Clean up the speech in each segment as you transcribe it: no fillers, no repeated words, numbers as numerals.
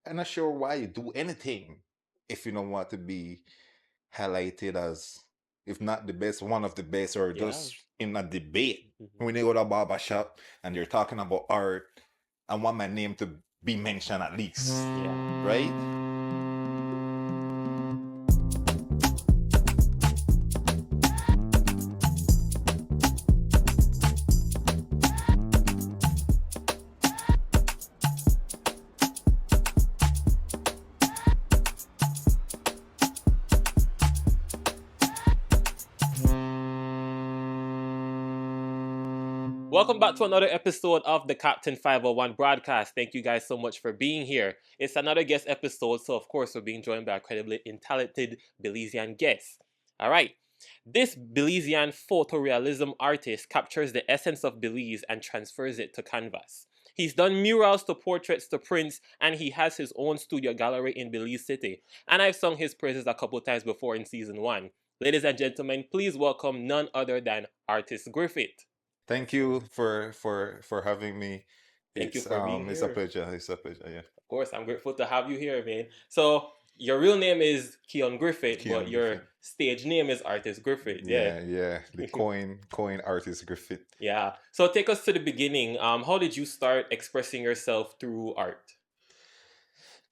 I'm not sure why you do anything if you don't want to be highlighted as, if not the best, one of the best, or Yeah. just in a debate. Mhm. When they go to a barber shop and they're talking about art, I want my name to be mentioned at least, Yeah. right? Welcome back to another episode of the Captain 501 broadcast. Thank you guys so much for being here. It's another guest episode, so of course we're being joined by incredibly talented Belizean guests. All right. This Belizean photorealism artist captures the essence of Belize and transfers it to canvas. He's done murals to portraits to prints, and he has his own studio gallery in Belize City. And I've sung his praises a couple times before in season 1. Ladies and gentlemen, please welcome none other than artist Griffith. Thank you for having me. Thank you It's for being it's a here. pleasure. It's a pleasure. Yeah, Of course, I'm grateful to have you here, man. So, your real name is Keon Griffith, but Keon your Griffith. stage name is Artist Griffith. Yeah. Yeah. The coin artist Griffith. Yeah. So, take us to the beginning. How did you start expressing yourself through art?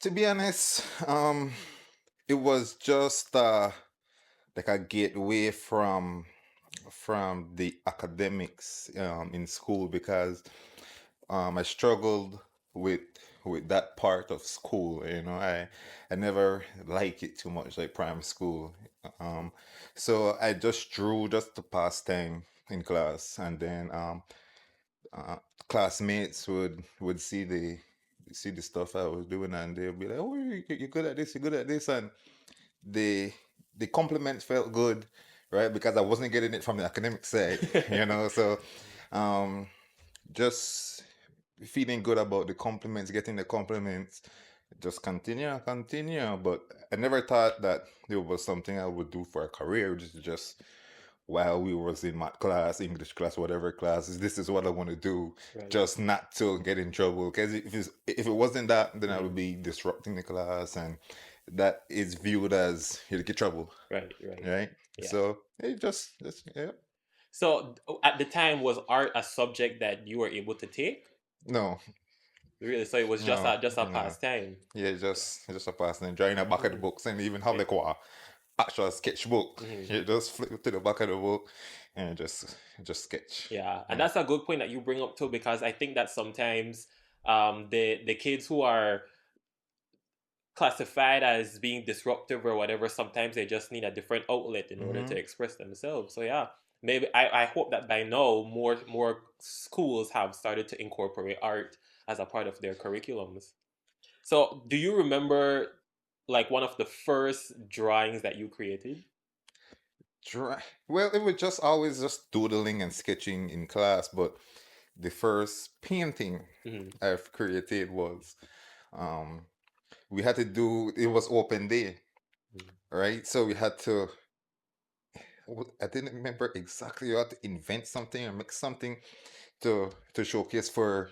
To be honest, it was just like a gateway from the academics in school, because I struggled with that part of school. I never like it too much, like primary school. Um, so I just drew just to pass time in class, and then uh, classmates would see the stuff I was doing, and they'll be like, "Oh, you're good at this. You're good at this," and the the compliments felt good, right? Because I wasn't getting it from the academic side. So um, just feeling good about the compliments, getting the compliments, just continue. But I never thought that it was something I would do for a career. Just while we was in math class, English class, whatever classes, this is what I want to do, Right. just not to get in trouble. Because if it wasn't that, then I would Mhm. be disrupting the class, and that is viewed as you'll get trouble, Right, right. right? Yeah. So it just yeah. So, at the time, was art a subject that you were able to take? No, Really? So, it was no, just a no. pastime? Yeah, just a person drawing the back of the Mm. books, and even have Okay. like a actual sketchbook. Mhm. You just flip to the back of the book and just sketch. Yeah, and Yeah. that's a good point that you bring up too, because I think that sometimes the kids who are classified as being disruptive or whatever, sometimes they just need a different outlet in order to Mm-hmm. express themselves. So yeah, maybe I hope that by now more schools have started to incorporate art as a part of their curriculums. So do you remember like one of the first drawings that you created? Well, it was just always just doodling and sketching in class, but the first painting Hmm. I've created was um we had to do, it was open day, right? So we had to, I didn't remember exactly, you had to invent something or make something to showcase for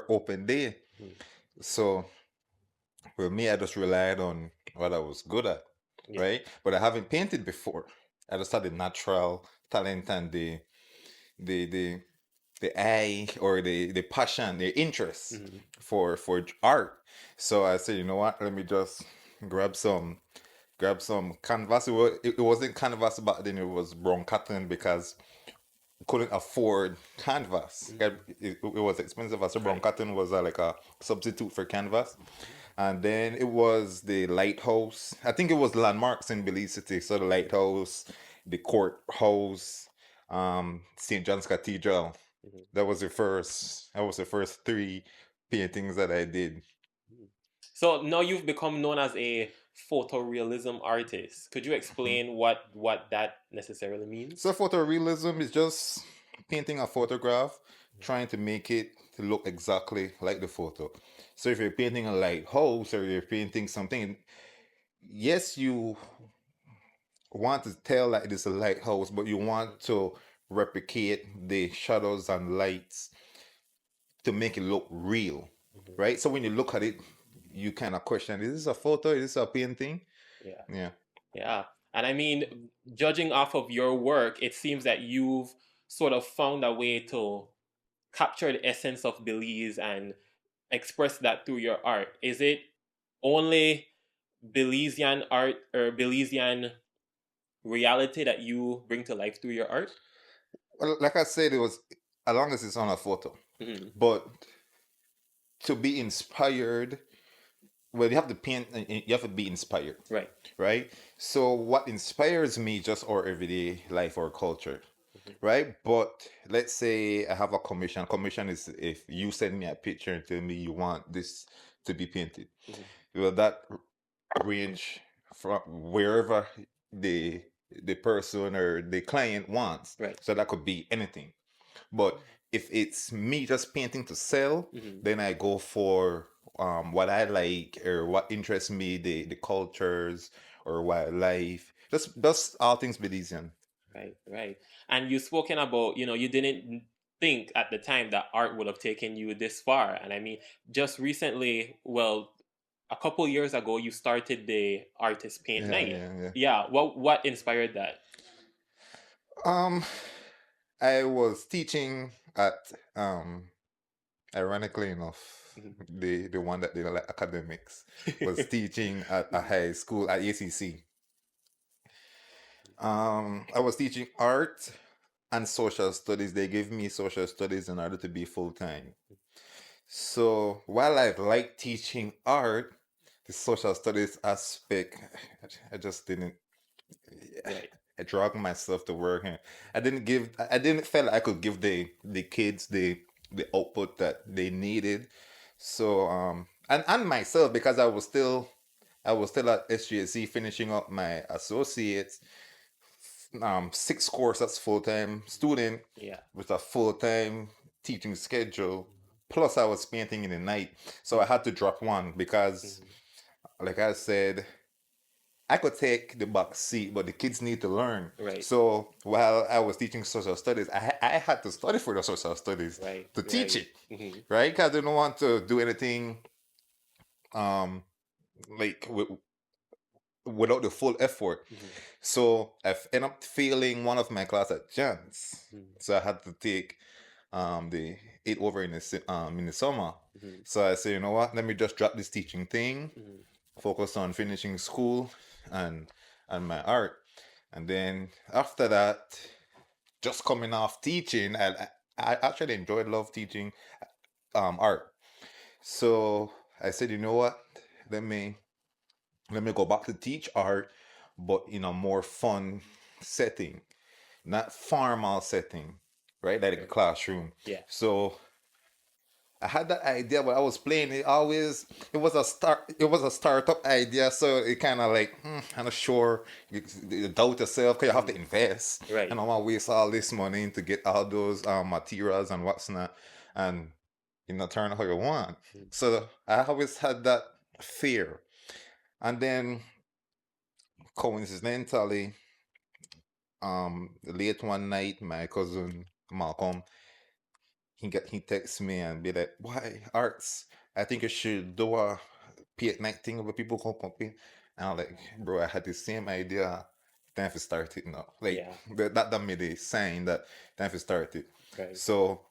open day. Hmm. So for me, I just relied on what I was good at, Yeah. right? But I haven't painted before. I just had the natural talent and the the the eye, or the passion, the interest Hmm. for art. So I said, you know what? Let me just grab some canvas. It wasn't canvas back then. It was brown cotton, because couldn't afford canvas. Hmm. It was expensive. So brown Right. cotton was like a substitute for canvas. Mhm. And then it was the lighthouse. I think it was landmarks in Belize City. So the lighthouse, the courthouse, St. John's Cathedral. Mhm. That was the first three paintings that I did. Mhm. So now you've become known as a photorealism artist. Could you Mhm. explain what that necessarily means? So photorealism is just painting a photograph, Mhm. trying to make it to look exactly like the photo. So if you're painting a lighthouse, or you're painting something, yes, you want to tell that it is a lighthouse, but you want to replicate the shadows and lights to make it look real, Mhm. right? So when you look at it, you kind of question, is this a photo? Is this a painting? Yeah. Yeah. Yeah. And I mean, judging off of your work, it seems that you've sort of found a way to capture the essence of Belize and express that through your art. Is it only Belizean art or Belizean reality that you bring to life through your art? Well, like I said, it was as long as it's on a photo. Mm-hmm. But to be inspired, well, you have to paint and you have to be inspired, Right. right? So what inspires me just our everyday life or culture, Mm-hmm. right? But let's say I have a commission. Commission is if you send me a picture and tell me you want this to be painted. Mm-hmm. Well, that range from wherever the the person or the client wants. Right. So that could be anything. But if it's me just painting to sell, Mm-hmm. then I go for what I like or what interests me, the cultures or wildlife. Just all things Belizean. Right, right. And you spoken about, you didn't think at the time that art would have taken you this far. And I mean, just recently, well, a couple years ago, you started the artist paint Yeah, night. yeah, yeah. Yeah, what inspired that? Um, I was teaching at ironically enough, Mhm. the one that did like academics was teaching at a high school at ACC. I was teaching art and social studies. They gave me social studies in order to be full time. So while I like teaching art, the social studies aspect, I just didn't. Right. I dragged myself to work, and I didn't feel like I could give the kids the output that they needed. So and myself because I was still at SGSC finishing up my associates, 6 course as full-time student Yeah. with a full-time teaching schedule. Plus, I was painting in the night, so I had to drop one because, Mhm. like I said, I could take the back seat, but the kids need to learn. Right. So while I was teaching social studies, I had to study for the social studies Right. to teach Right. it, Hmm. right? Because I didn't want to do anything um like without the full effort. Hmm. So I ended up failing one of my class at chance. So I had to take the it over in the summer. Hmm. So I said, you know what? Let me just drop this teaching thing, Hmm. focus on finishing school and and my art. And then after that, just coming off teaching, I actually enjoyed love teaching art. So I said, you know what? Let me let me go back to teach art, but in a more fun setting, not formal setting, right? Like a Right. classroom. Yeah. So I had that idea, but I was playing it always. It was a startup idea, so it kind of like I'm not sure. You doubt yourself because you have to Hmm. invest, Right. and I want to waste all this money to get all those materials and what's not, and turn out how you want. Mhm. So I always had that fear, and then coincidentally, late one night, my cousin Malcolm he texts me and be like, "Why arts? I think you should do a paint night thing where people come pumping." And I'm like, "Bro, I had the same idea. Time to start it now. Like Yeah. that made a sign that time to start it." Right. So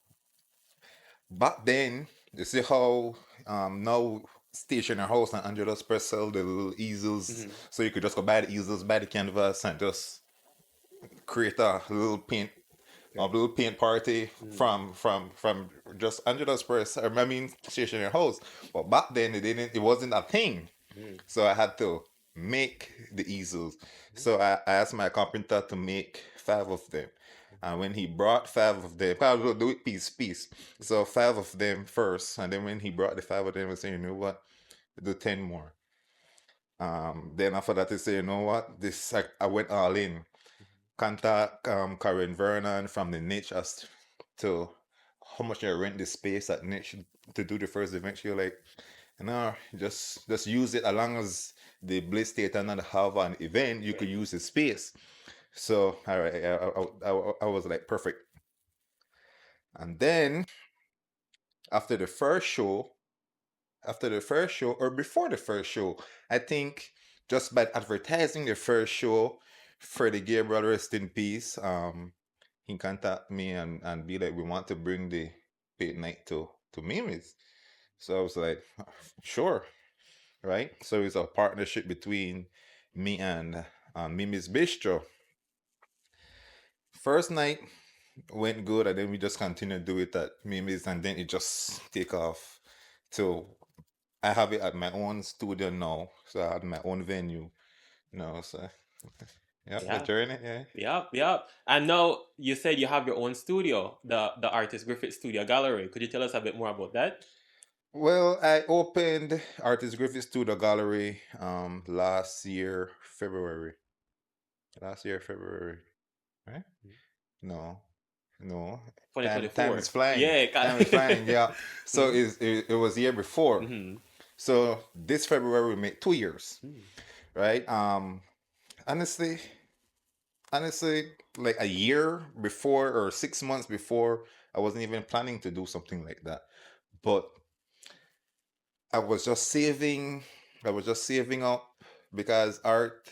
back then, you see how now station your house and Angela's press sell the little easels, Hmm. so you could just go buy the easels, buy the canvas, and just create a Right. little paint party Hmm. from just Angela's press. I mean stationary house. But back then it wasn't a thing. Hmm. So I had to make the easels. So I asked my carpenter to make 5 of them. And when he brought 5 of them, I will do it piece. So 5 of them first, and then when he brought the 5 of them, I said, you know what, do 10 more. Then after that, I said, you know what, this I went all in. Contact Karen Vernon from the niche as to how much you rent the space at niche to do the first event. She was like, no, just use it as long as the Bliss Theater not have an event, you could Right. use the space. So all right, I was like perfect. And then after the first show, after the first show or before the first show. I think just by advertising the first show, Freddie Gabriel, rest in peace. He contacted me and be like, we want to bring the paint night to Mimi's. So I was like, sure, right? So it's a partnership between me and Mimi's Bistro. First night went good, and then we just continued to do it at Mimi's, and then it just take off. So I have it at my own studio now, so I had my own venue now. So yeah, the Yeah. journey, yeah. Yep, yep. And now you said you have your own studio, the artist Griffith Studio Gallery. Could you tell us a bit more about that? Well, I opened Artist Griffith Studio Gallery last year February. Last year February, right? No, no. Time 2024. is flying. Yeah. Time is flying. Yeah. So Mhm. it was year before. Mhm. So this February we made 2 years, Mhm. right? Honestly, honestly, like a year before or 6 months before, I wasn't even planning to do something like that. But I was just saving. I was just saving up because art.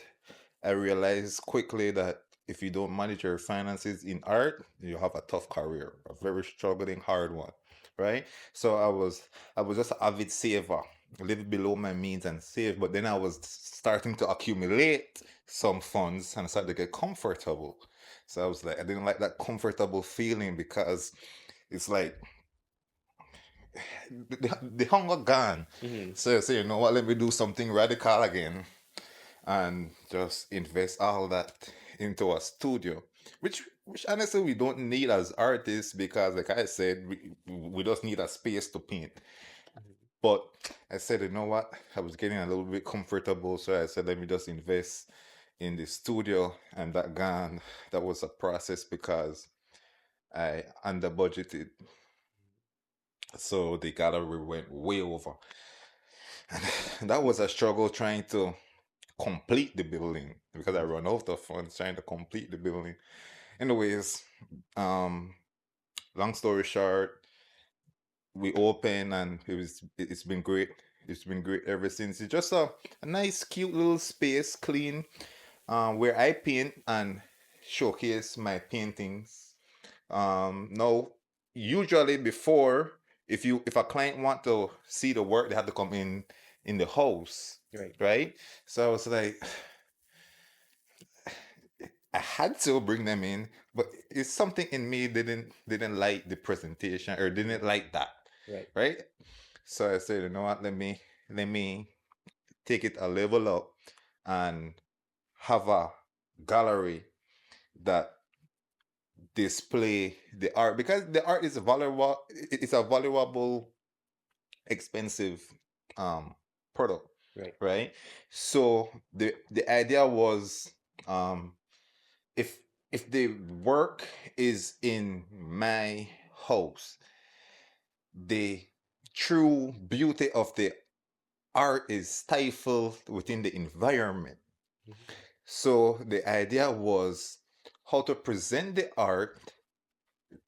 I realized quickly that if you don't manage your finances in art, you have a tough career, a very struggling, hard one, right? So I was just an avid saver, live below my means and save. But then I was starting to accumulate some funds and I started to get comfortable. So I was like, I didn't like that comfortable feeling because it's like the hunger gone. Mhm. So you know what? Let me do something radical again and just invest all that into a studio, which honestly we don't need as artists because, like I said, we just need a space to paint. But I said, you know what? I was getting a little bit comfortable, so I said, let me just invest in the studio, and that gone. That was a process because I under budgeted, so the gallery went way over. And that was a struggle trying to complete the building because I run out of funds trying to complete the building. Anyways, um, long story short, we open and it's been great. It's been great ever since. It's just a nice, cute little space, clean, where I paint and showcase my paintings. Now, usually before, if a client want to see the work, they have to come in the house, Right. right? So I was like, I had to bring them in, but it's something in me didn't like the presentation or didn't Mhm. like that, Right. right? So I said, you know what, let me take it a level up and have a gallery that display the art because the art is a valuable it's a valuable, expensive um product, Right. right? So the idea was um if if the work is in my house, the true beauty of the art is stifled within the environment. Mhm. So the idea was how to present the art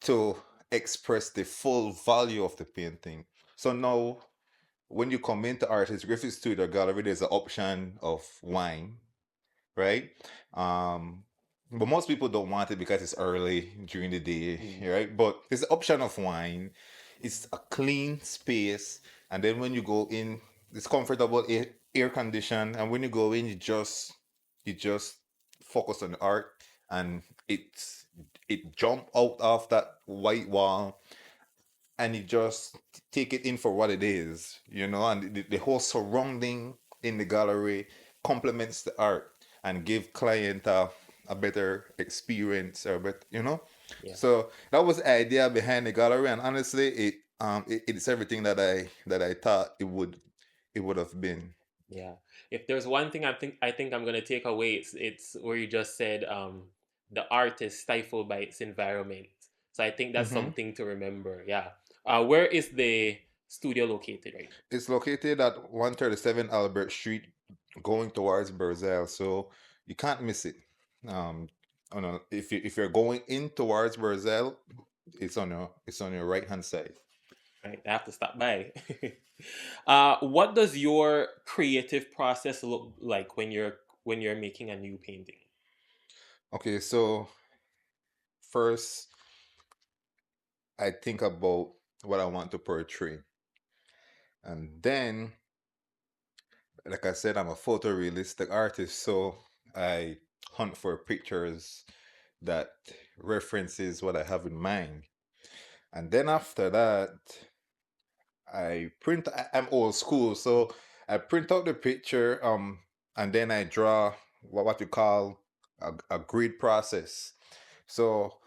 to express the full value of the painting. So now when you come into Artist Griffith Studio Gallery, there's an option of wine, right? Um, but most people don't want it because it's early during the day, Mhm. right? But there's the option of wine. It's a clean space, and then when you go in, it's comfortable, air conditioned, and when you go in, you just focus on the art, and it jump out of that white wall and you just take it in for what it is, and the whole surrounding in the gallery complements the art and give client a better experience or better. Yeah. So that was the idea behind the gallery, and honestly, it's everything that I thought it would have been. Yeah. If there's one thing I think I'm gonna take away, it's where you just said the art is stifled by its environment. So I think that's hmm something to remember. Yeah. Where is the studio located, right? It's located at 137 Albert Street, going towards Berzel, so you can't miss it. Um, oh no, if you're going in towards Berzel, it's on your right hand side. Right, I have to stop by. What does your creative process look like when you're making a new painting? Okay, so first I think about what I want to portray. And then, like I said, I'm a photorealistic artist, so I hunt for pictures that references what I have in mind. And then after that, I'm old school, so I print out the picture, and then I draw what you call a grid process. So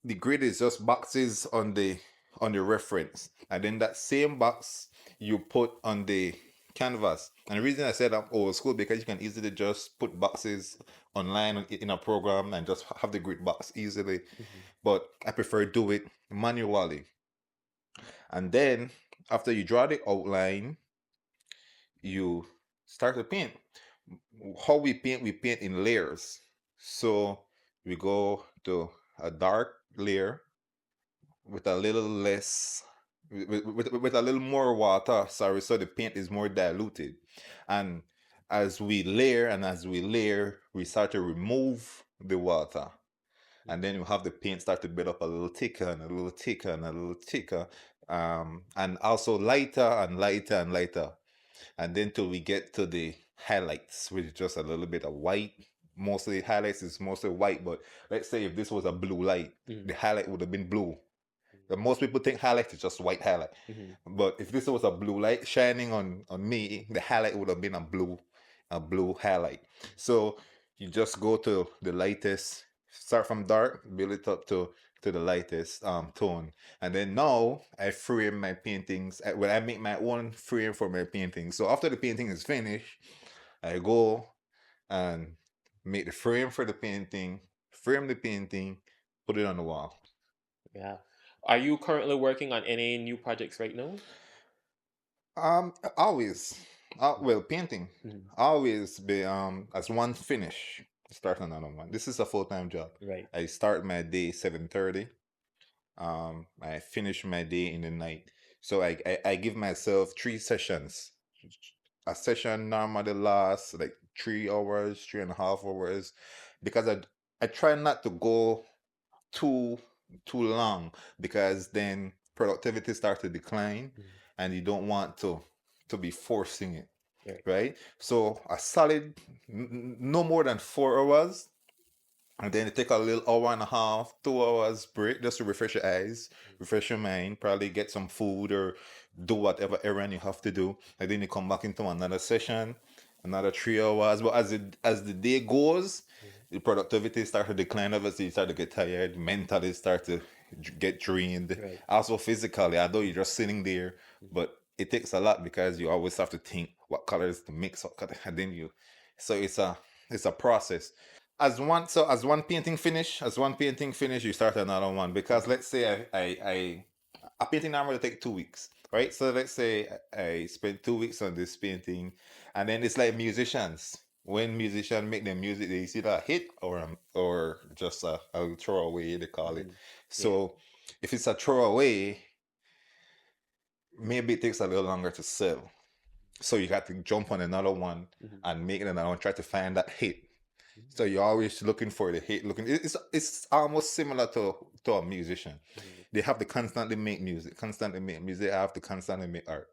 the grid is just boxes on the reference, and then that same box you put on the canvas. And the reason I said I'm old school because you can easily just put boxes online in a program and just have the grid box easily. Mhm. But I prefer do it manually. And then after you draw the outline, you start to paint. How we paint in layers. So we go to a dark layer with a little less with a little more water, sorry, so the paint is more diluted. And as we layer and as we layer, we start to remove the water. And then you have the paint start to build up a little thicker and a little thicker and a little thicker. And also lighter and lighter and lighter. And then till we get to the highlights, which is just a little bit of white. Mostly highlights is mostly white, but let's say if this was a blue light, Mhm. the highlight would have been blue. Most people think highlight is just white highlight, Mhm. but if this was a blue light shining on me, the highlight would have been a blue highlight. So you just go to the lightest, start from dark, build it up to the lightest tone, and then now I frame my paintings. When I make my own frame for my painting. So after the painting is finished, I go and make the frame for the painting, frame the painting, put it on the wall. Yeah. Are you currently working on any new projects right now? Always. Well, painting. Mhm. Always be as one finish, start another one. This is a full-time job. Right. I start my day 7:30. I finish my day in the night. So I give myself 3 sessions. A session normally lasts like 3 hours, 3.5 hours, because I try not to go too too long, because then productivity starts to decline Mhm. and you don't want to be forcing it, Right. right? So a solid no more than 4 hours, and then you take a little hour and a half, 2 hours break just to refresh your eyes, refresh your mind, probably get some food or do whatever errand you have to do. And then you come back into another session, another 3 hours. But as the day goes, Mhm. the productivity starts to decline. Obviously, you start to get tired, mentally start to get drained. Right. Also physically, although you're just sitting there, Mhm. but it takes a lot because you always have to think what colors to mix, and then you. So it's a process. As one painting finish, you start another one, because Mhm. let's say I a painting normally take 2 weeks, right? So let's say I spend 2 weeks on this painting, and then it's like musicians. When musicians make their music, they see that hit or just a throwaway, they call it. Mhm. Yeah. So if it's a throwaway, maybe it takes a little longer to sell. So you got to jump on another one Mhm. and make another one, try to find that hit. So Mhm. you're always looking for the hit. It's almost similar to a musician. Mhm. They have to constantly make music, constantly make music. They have to constantly make art.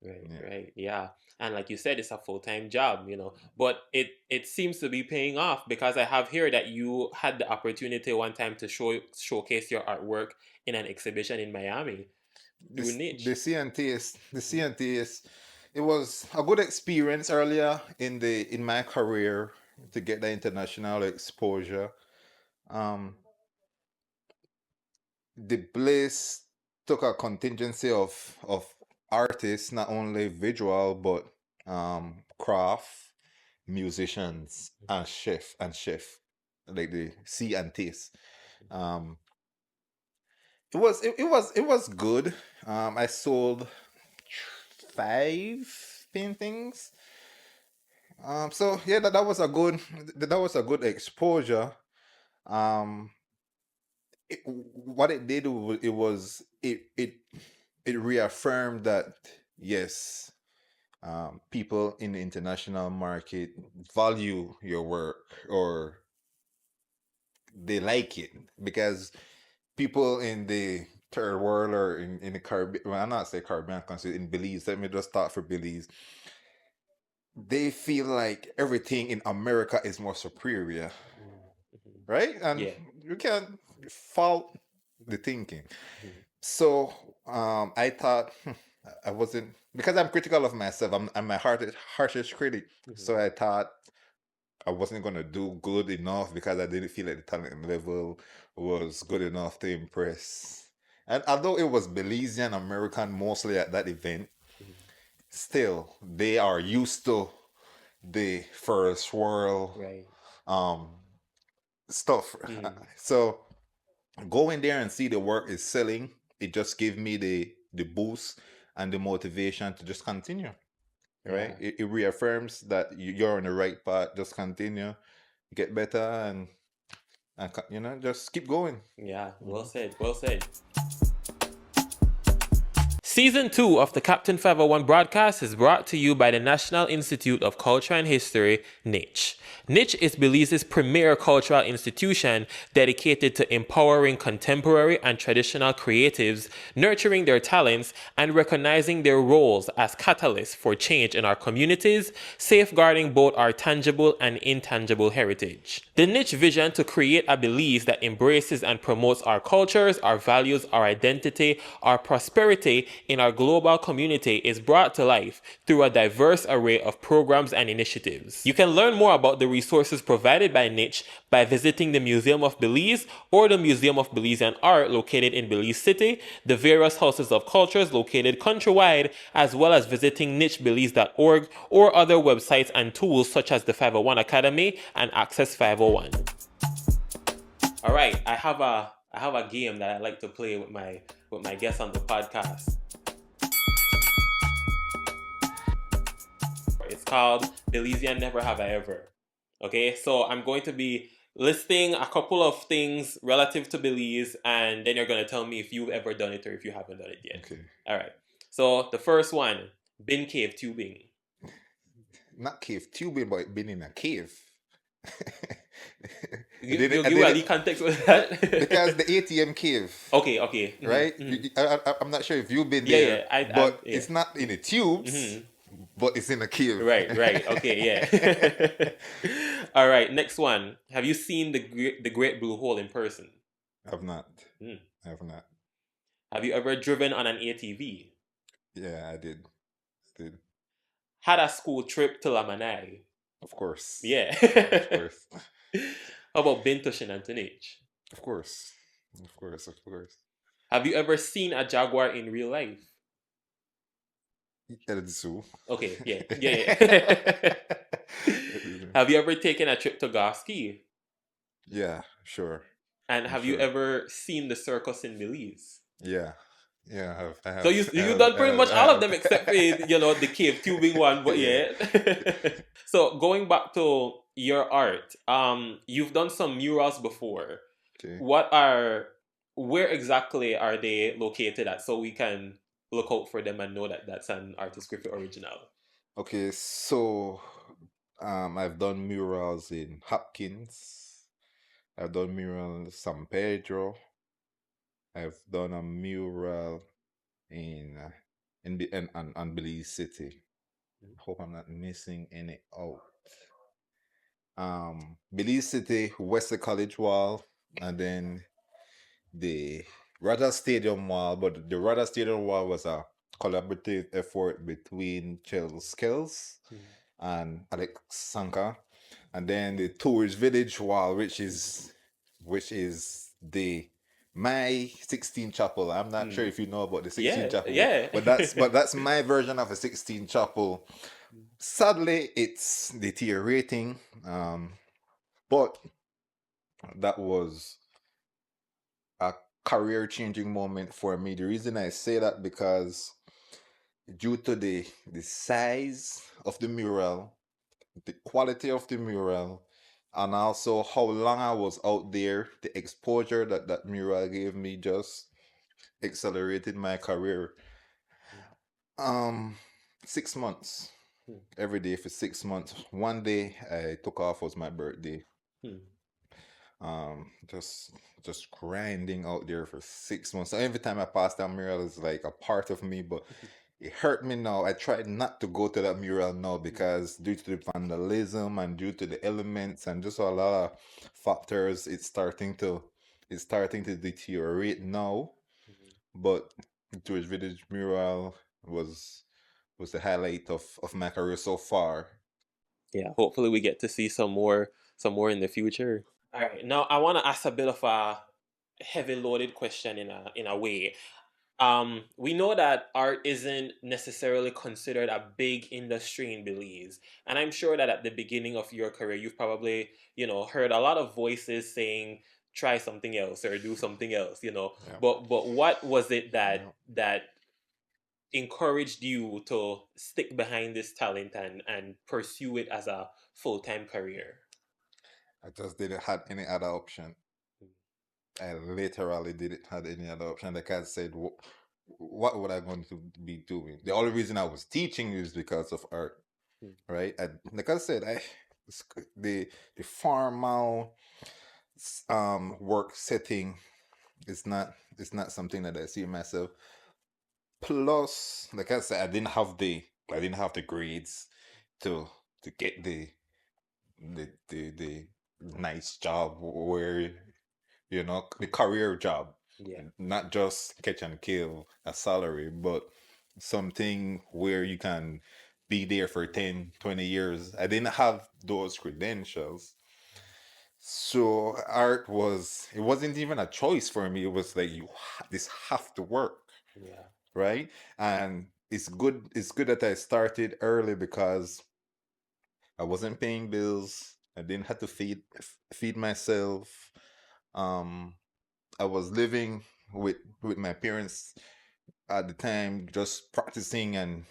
Right, Yeah. right. Yeah. And like you said, it's a full-time job, you know. But it seems to be paying off, because I have here that you had the opportunity one time to showcase your artwork in an exhibition in Miami through This Niche. the Mhm. CNT is it was a good experience earlier in my career to get the international exposure. Um, the Bliss took a contingency of artists, not only visual but craft, musicians, and chef, like the C and taste. Um, it was good. I sold 5 paintings. So yeah, that was a good exposure. Um, what it did, it reaffirmed that yes, people in the international market value your work, or they like it, because people in the third world, or in the Caribbean, well, I'm not say Caribbean country, in Belize, let me just start for Belize, they feel like everything in America is more superior, Mhm. right? And Yeah. you can't fault the thinking. Mhm. So I thought, I wasn't, because I'm critical of myself. I'm my harshest critic. So Mhm. I thought I wasn't gonna do good enough, because I didn't feel like the talent level was good enough to impress. And although it was Belizean American mostly at that event, Mhm. still they are used to the first world Right. um stuff. Mm. So go in there and see the work is selling, it just gave me the boost and the motivation to just continue, right? Yeah. It reaffirms that you're on the right path. Just continue, get better, and just keep going. Yeah. Well Mhm. said. Well said. Season 2 of the Captain 501 broadcast is brought to you by the National Institute of Culture and History, NICH. NICH is Belize's premier cultural institution dedicated to empowering contemporary and traditional creatives, nurturing their talents, and recognizing their roles as catalysts for change in our communities, safeguarding both our tangible and intangible heritage. The NICH vision to create a Belize that embraces and promotes our cultures, our values, our identity, our prosperity in our global community is brought to life through a diverse array of programs and initiatives. You can learn more about the resources provided by NICH by visiting the Museum of Belize or the Museum of Belizean Art located in Belize City, the various houses of cultures located countrywide, as well as visiting nichbelize.org or other websites and tools such as the 501 Academy and Access 501. All right, I have a game that I like to play with my guests on the podcast. It's called Belizean Never Have I Ever. Okay, so I'm going to be listing a couple of things relative to Belize, and then you're going to tell me if you've ever done it or if you haven't done it yet. Okay. All right. So the first one, bin cave tubing. Not cave tubing, but been in a cave. I did it. You I give did a the it context with that. because the ATM cave, Okay, okay. right? Mm-hmm. I'm not sure if you've been Yeah, there, yeah. I but yeah. it's not in the tubes, Mm-hmm. but it's in a cave. Right, right. Okay, yeah. All right, next one. Have you seen the Great Blue Hole in person? I've not. Hmm. I've not. Have you ever driven on an ATV? Yeah, I did. Did. Had a school trip to Lamanai? Of course. Yeah. Of course. How about been to Shenantonage? Of course. Of course. Of course. Have you ever seen a jaguar in real life? At the zoo. Okay, yeah, yeah, yeah. Have you ever taken a trip to Goski? Yeah, sure. And I'm have you sure. ever seen the circus in Belize? Yeah. Yeah, I have. I So have. you I you have. done I pretty have. much I all of have. them except for the cave tubing one, but Yeah. yeah. So going back to your art, you've done some murals before. Okay. What are Where exactly are they located at so we can look out for them and know that that's an Artist Griffith original? Okay, so I've done murals in Hopkins. I've done murals in San Pedro. I've done a mural in Belize City. Hope I'm not missing any out. Belize City, Wesley College Wall, and then the Rada Stadium Wall. But the Rada Stadium Wall was a collaborative effort between Chell Skills Mm. and Alex Sanka, and then the Tourist Village Wall, which is the my 16 chapel. I'm not sure Mm. if you know about the 16 Yeah, chapel, yeah. but that's my version of a 16 chapel. Sadly, it's deteriorating, but that was a career changing moment for me. The reason I say that, because due to the size of the mural, the quality of the mural, and also how long I was out there, the exposure that that mural gave me just accelerated my career. Mm, Um, 6 months, mm, every day for 6 months. One day I took off was my birthday. mm, Just grinding out there for 6 months. So every time I pass that mural, it's like a part of me, but it hurt me now. I tried not to go to that mural now mm, because due to the vandalism and due to the elements and just a lot of factors, it's starting to deteriorate now. mm. But Jewish Village mural was was the highlight of my career so far. Yeah, hopefully we get to see some more in the future. All right, now I want to ask a bit of a heavy loaded question in a way. We know that art isn't necessarily considered a big industry in Belize, and I'm sure that at the beginning of your career, you've probably heard a lot of voices saying try something else or do something else. Yeah. But what was it Yeah. that encouraged you to stick behind this talent and pursue it as a full-time career? I just didn't have any other option. I literally didn't have any other option. Like I said, what would I going to be doing? The only reason I was teaching is because of art, Mm, right? Like I said, the formal work setting is not something that I see myself. Plus, like I said, I didn't have the grades to get the nice job where the career job, yeah. not just catch and kill a salary, but something where you can be there for 10, 20 years. I didn't have those credentials. So it wasn't even a choice for me. It was like this have to work, Yeah. right? And it's good that I started early because I wasn't paying bills. I didn't have to feed myself. Um, I was living with my parents at the time, just practicing and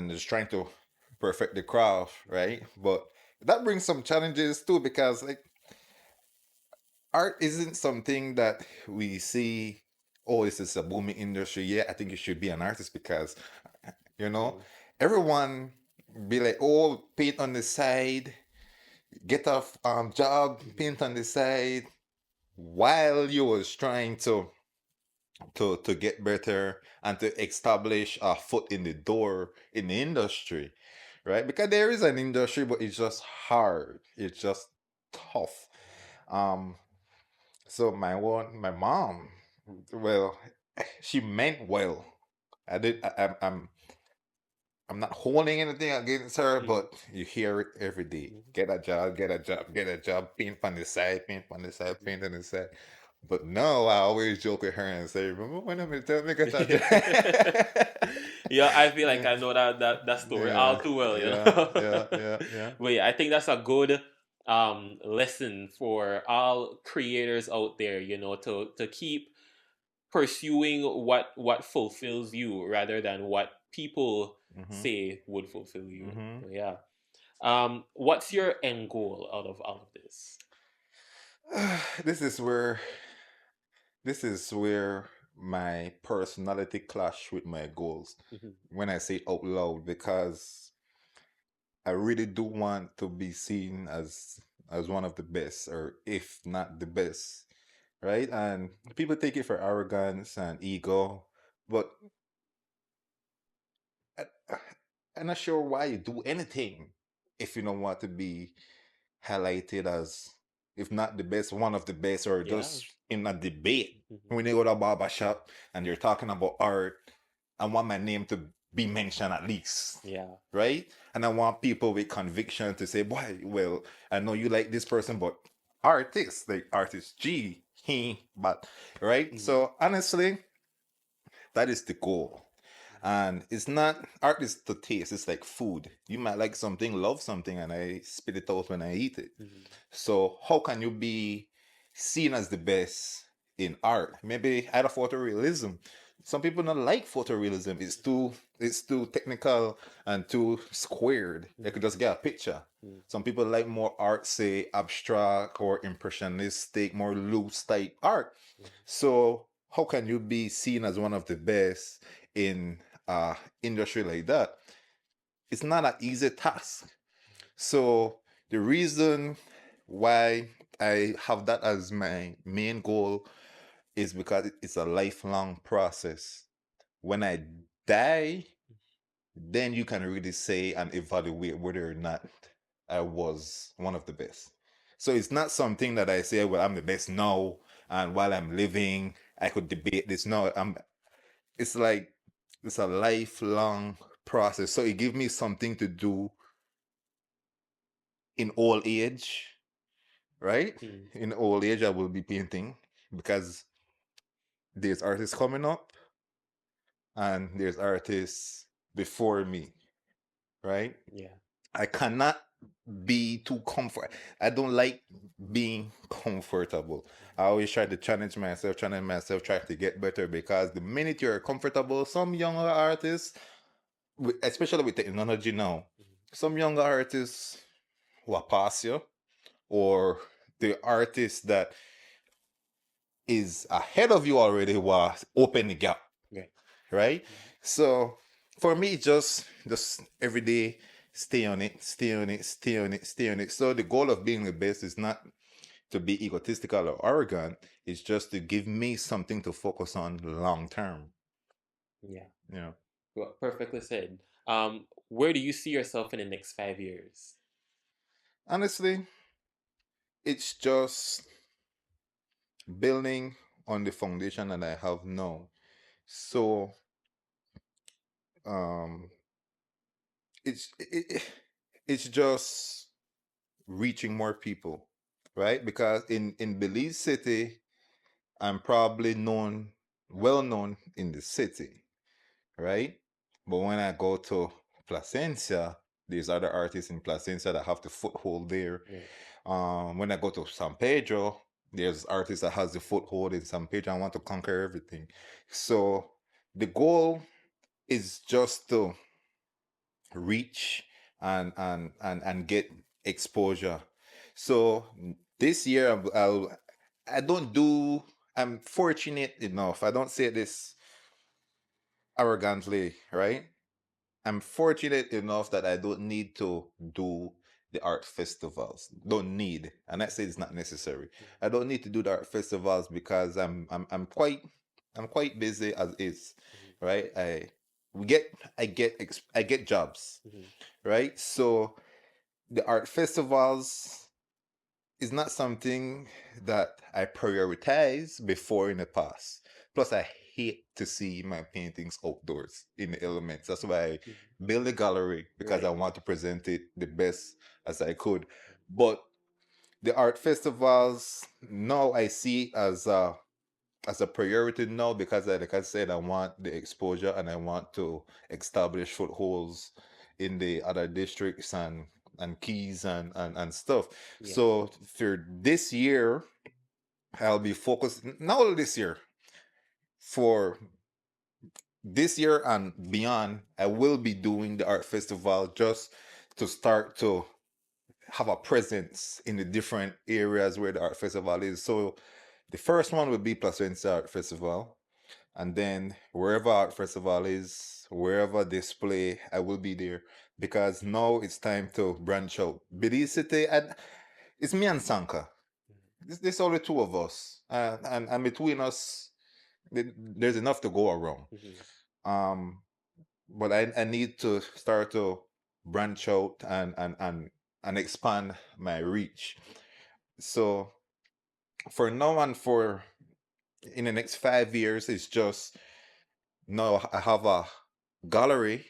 just trying to perfect the craft, right? But that brings some challenges too because like art isn't something that we see. Oh, this is a booming industry. Yeah, I think you should be an artist because you know Mm, everyone be like, oh, paint on the side, get a job, mhm, paint on the side, while you was trying to get better and to establish a foot in the door in the industry, right? Because there is an industry, but it's just hard. It's just tough. Um, so my mom, well, she meant well. I did. I'm not holding anything against her, mm, but you hear it every day. mhm, Get a job, get a job, get a job, paint on the side, paint on the side, mhm. paint on the side. But no, I always joke with her and say, remember when I'm tell me get a job? Yeah, I feel like Yeah, I know that story all yeah, too well, yeah, yeah, yeah, yeah. But yeah, I think that's a good lesson for all creators out there, to keep pursuing what fulfills you rather than what people Mm-hmm, say would fulfill you. mm-hmm. Yeah. What's your end goal out of all of this? This is where this is where my personality clash with my goals Mhm. when I say it out loud because I really do want to be seen as one of the best, or if not the best, right? And people take it for arrogance and ego, but I- I'm not sure why you do anything if you don't want to be highlighted as, if not the best, one of the best, or Yeah. just in a debate. Mhm. When you go to a barber shop and you're talking about art, I want my name to be mentioned at least, Yeah. right? And I want people with conviction to say, "Boy, well, I know you like this person, but artist, like artist G, he, but right." Mhm. So honestly, that is the goal. And it's not art is the taste. It's like food. You might like something, love something, and I spit it out when I eat it. Mhm. So how can you be seen as the best in art? Maybe out of photorealism. Some people don't like photorealism. It's too technical and too squared. They could just get a picture. Mm. Some people like more art, say abstract or impressionistic, more loose type art. Mm. So how can you be seen as one of the best in industry like that? It's not an easy task. So the reason why I have that as my main goal is because it's a lifelong process. When I die, then you can really say and evaluate whether or not I was one of the best. So it's not something that I say, well, I'm the best now, and while I'm living, I could debate this. No, it's like it's a lifelong process. So it gives me something to do in old age, right? Mm. In old age, I will be painting because there's artists coming up and there's artists before me, right? Yeah. I cannot be too comfort. I don't like being comfortable. I always try to challenge myself, try to get better because the minute you're comfortable, some younger artists, especially with technology now, some younger artists will pass you, or the artist that is ahead of you already will open the gap, Yeah. right? So for me, just every day stay on it, stay on it, stay on it, stay on it. So the goal of being the best is not to be egotistical or arrogant. It's just to give me something to focus on long term. Yeah. You know, Well, perfectly said. Where do you see yourself in the next 5 years? honestly, it's just building on the foundation that I have now. So um, it's just reaching more people, right? Because in Belize City, I'm probably well known in the city, right? But when I go to Placencia, there's other artists in Placencia that have the foothold there. Yeah. When I go to San Pedro, there's artists that has the foothold in San Pedro. I want to conquer everything. So the goal is just to reach and get exposure. So this year I don't do. I'm fortunate enough. I don't say this arrogantly, right? I'm fortunate enough that I don't need to do the art festivals. Don't need, and I say it's not necessary. I don't need to do the art festivals because I'm quite busy as is, right? We get I get jobs, Mhm. right? So the art festivals is not something that I prioritize before in the past. Plus, I hate to see my paintings outdoors in the elements. That's why I Mhm. build a gallery because I Right. want to present it the best as I could. But the art festivals now I see as a priority now because like I said, I want the exposure and I want to establish footholds in the other districts and keys and stuff. Yeah. So for this year, I'll be focused not only this year, for this year and beyond, I will be doing the art festival just to start to have a presence in the different areas where the art festival is. So the first one will be Placencia Art Festival. And then wherever art festival is, wherever display, I will be there because now it's time to branch out. Belize City, and it's me and Sanka. This only two of us, and between us, there's enough to go around. Mhm. Um, but I need to start to branch out and expand my reach. So for now and for in the next 5 years, it's just now I have a gallery,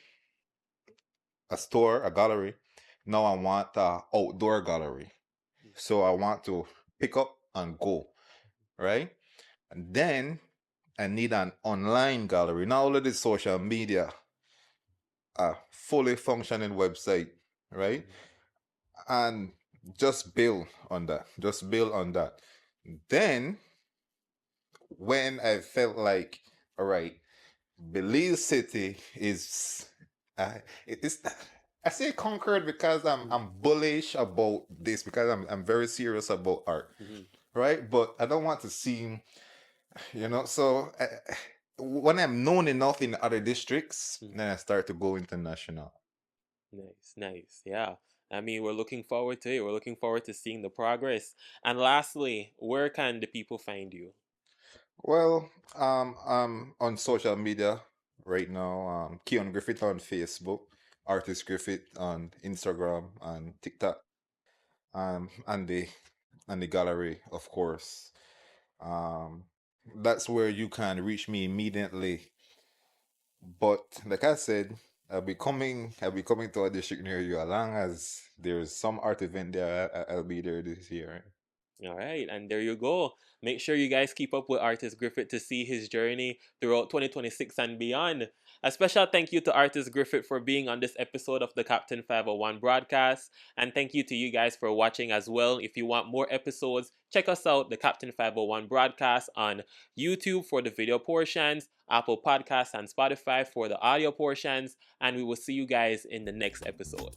a store, a gallery. Now I want a outdoor gallery. So I want to pick up and go, right? And then I need an online gallery. Not only the social media, a fully functioning website, right? And just build on that. Just build on that. Then when I felt like, all right, Belize City is it's I say conquered because I'm bullish about this because I'm very serious about art, Mm-hmm. right? But I don't want to seem, so when I'm known enough in other districts, then I start to go international. Nice, nice. Yeah. I mean, we're looking forward to it. We're looking forward to seeing the progress. And lastly, where can the people find you? Well, I'm on social media right now. Keon Griffith on Facebook, Artist Griffith on Instagram and TikTok, and the gallery, of course. Um, that's where you can reach me immediately. But like I said, I'll be coming to a district near you as long as there's some art event there. I'll be there this year. All right, and there you go. Make sure you guys keep up with Artist Griffith to see his journey throughout 2026 and beyond. A special thank you to Artist Griffith for being on this episode of the Captain 501 broadcast. And thank you to you guys for watching as well. If you want more episodes, check us out, the Captain 501 broadcast, on YouTube for the video portions, Apple Podcasts, and Spotify for the audio portions. And we will see you guys in the next episode.